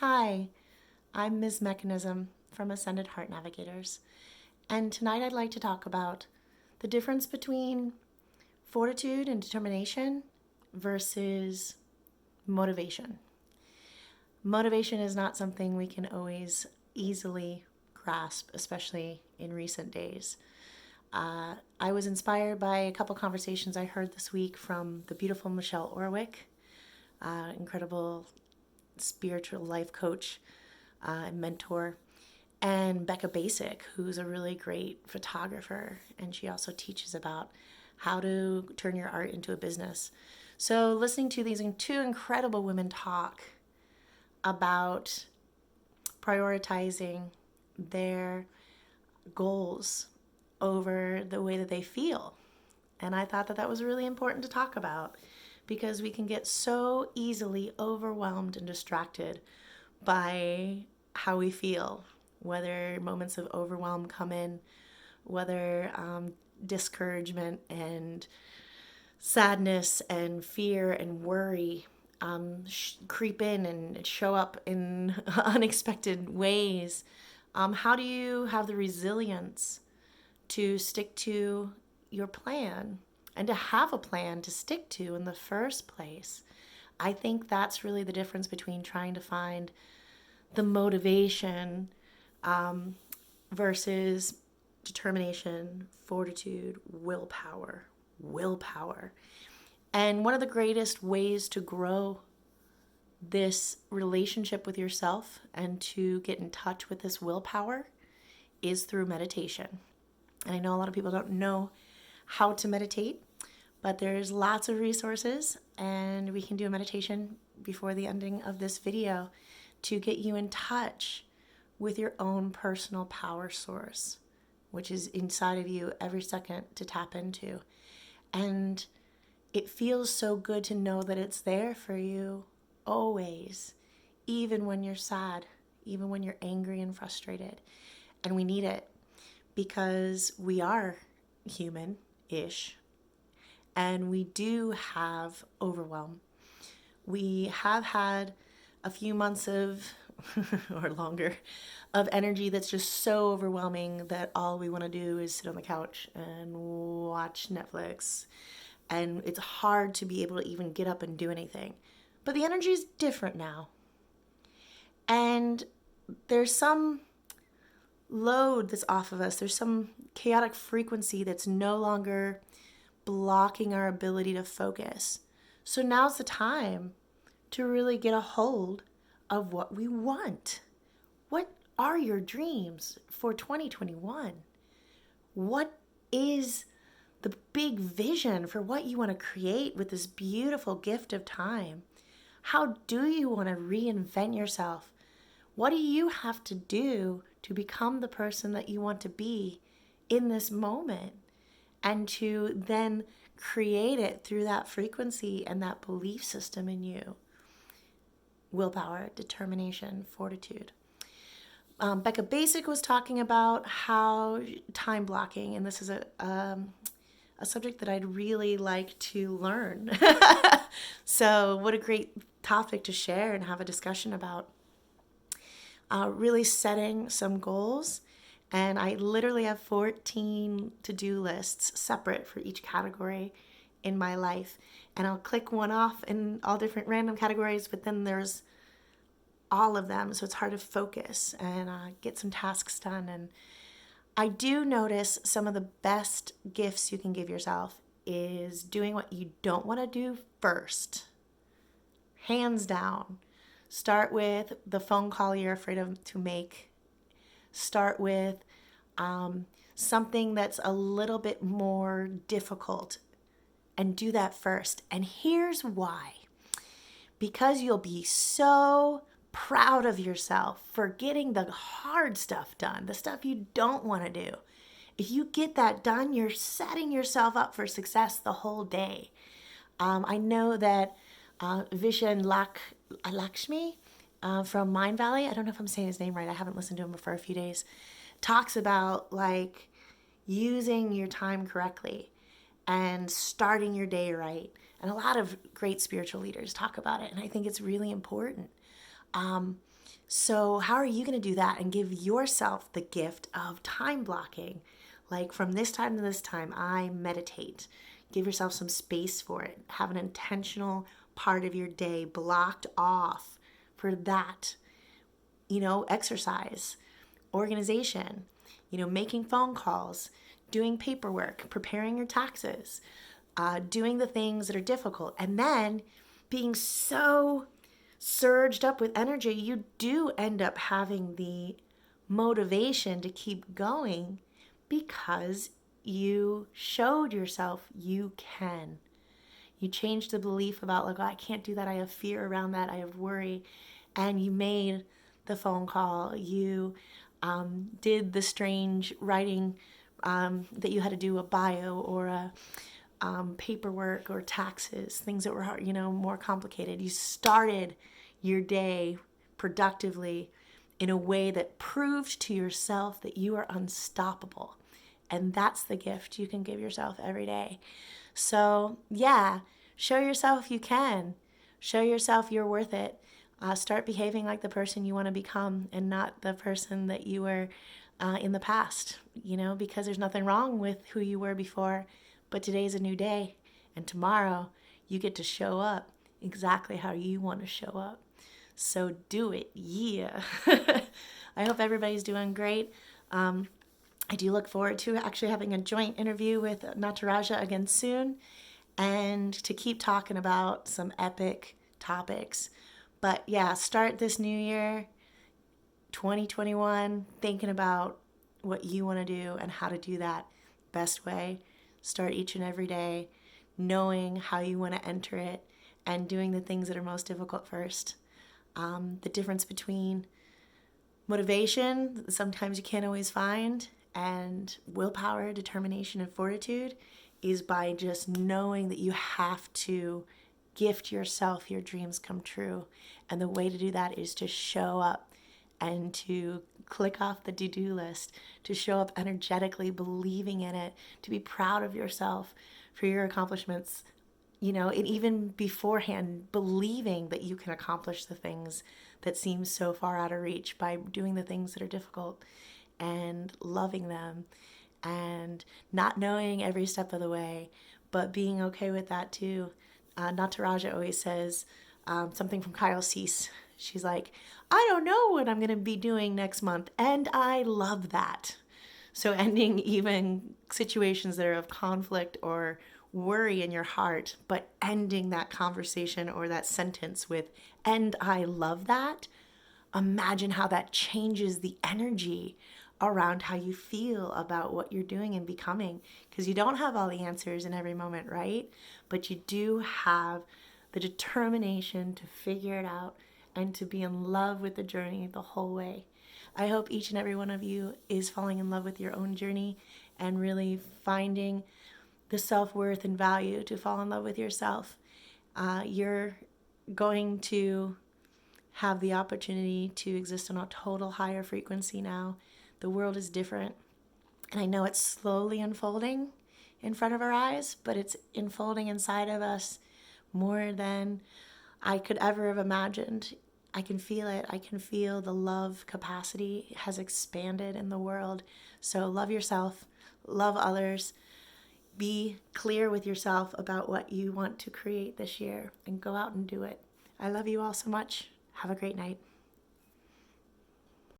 Hi, I'm Ms. Meka Nism from Ascended Heart Navigators, and tonight I'd like to talk about the difference between fortitude and determination versus motivation. Motivation is not something we can always easily grasp, especially in recent days. I was inspired by a couple conversations I heard this week from the beautiful Michelle Orwick, incredible spiritual life coach and mentor, and Becca Basic, who's a really great photographer, and she also teaches about how to turn your art into a business. So listening to these two incredible women talk about prioritizing their goals over the way that they feel. And I thought that that was really important to talk about because we can get so easily overwhelmed and distracted by how we feel, whether moments of overwhelm come in, whether discouragement and sadness and fear and worry creep in and show up in unexpected ways. How do you have the resilience to stick to your plan and to have a plan to stick to in the first place? I think that's really the difference between trying to find the motivation versus determination, fortitude, willpower. And one of the greatest ways to grow this relationship with yourself and to get in touch with this willpower is through meditation. And I know a lot of people don't know how to meditate, but there's lots of resources, and we can do a meditation before the ending of this video to get you in touch with your own personal power source, which is inside of you every second to tap into. And it feels so good to know that it's there for you always, even when you're sad, even when you're angry and frustrated. And we need it because we are human-ish, and we do have overwhelm. We have had a few months of, or longer, of energy that's just so overwhelming that all we want to do is sit on the couch and watch Netflix. And it's hard to be able to even get up and do anything. But the energy is different now. And there's some load that's off of us. There's some chaotic frequency that's no longer blocking our ability to focus. So now's the time to really get a hold of what we want. What are your dreams for 2021? What is the big vision for what you want to create with this beautiful gift of time? How do you want to reinvent yourself? What do you have to do to become the person that you want to be in this moment? And to then create it through that frequency and that belief system in you. Willpower, determination, fortitude. Becca Basic was talking about how time blocking, and this is a subject that I'd really like to learn. So what a great topic to share and have a discussion about. Really setting some goals. And I literally have 14 to-do lists separate for each category in my life. And I'll click one off in all different random categories, but then there's all of them. So it's hard to focus and get some tasks done. And I do notice some of the best gifts you can give yourself is doing what you don't want to do first. Hands down. Start with the phone call you're afraid to make. Start with something that's a little bit more difficult and do that first. And here's why. Because you'll be so proud of yourself for getting the hard stuff done, the stuff you don't want to do. If you get that done, you're setting yourself up for success the whole day. I know that Vishen Lakshmi from Mind Valley, I don't know if I'm saying his name right, I haven't listened to him for a few days, talks about like using your time correctly and starting your day right. And a lot of great spiritual leaders talk about it, and I think it's really important. So, how are you going to do that and give yourself the gift of time blocking? Like from this time to this time, I meditate. Give yourself some space for it. Have an intentional part of your day blocked off for that. Exercise, organization, making phone calls, doing paperwork, preparing your taxes, doing the things that are difficult, and then being so surged up with energy, you do end up having the motivation to keep going because you showed yourself you can. You changed the belief about, like, oh, I can't do that. I have fear around that. I have worry. And you made the phone call. You did the strange writing that you had to do a bio or a paperwork or taxes, things that were hard, more complicated. You started your day productively in a way that proved to yourself that you are unstoppable. And that's the gift you can give yourself every day. So, yeah, show yourself you can. Show yourself you're worth it. Start behaving like the person you want to become and not the person that you were in the past, because there's nothing wrong with who you were before. But today's a new day, and tomorrow you get to show up exactly how you want to show up. So do it, yeah. I hope everybody's doing great. I do look forward to actually having a joint interview with Nataraja again soon and to keep talking about some epic topics. But yeah, start this new year, 2021, thinking about what you want to do and how to do that best way. Start each and every day knowing how you want to enter it and doing the things that are most difficult first. The difference between motivation, sometimes you can't always find, and willpower, determination, and fortitude is by just knowing that you have to gift yourself your dreams come true. And the way to do that is to show up and to click off the to-do list, to show up energetically, believing in it, to be proud of yourself for your accomplishments, and even beforehand, believing that you can accomplish the things that seem so far out of reach by doing the things that are difficult and loving them and not knowing every step of the way, but being okay with that too. Nataraja always says something from Kyle Cease. She's like, I don't know what I'm going to be doing next month, and I love that. So ending even situations that are of conflict or worry in your heart, but ending that conversation or that sentence with, and I love that. Imagine how that changes the energy around how you feel about what you're doing and becoming. Because you don't have all the answers in every moment, right? But you do have the determination to figure it out and to be in love with the journey the whole way. I hope each and every one of you is falling in love with your own journey and really finding the self-worth and value to fall in love with yourself. You're going to have the opportunity to exist on a total higher frequency now. The world is different. And I know it's slowly unfolding in front of our eyes, but it's unfolding inside of us more than I could ever have imagined. I can feel it. I can feel the love capacity has expanded in the world. So love yourself, love others, be clear with yourself about what you want to create this year and go out and do it. I love you all so much. Have a great night.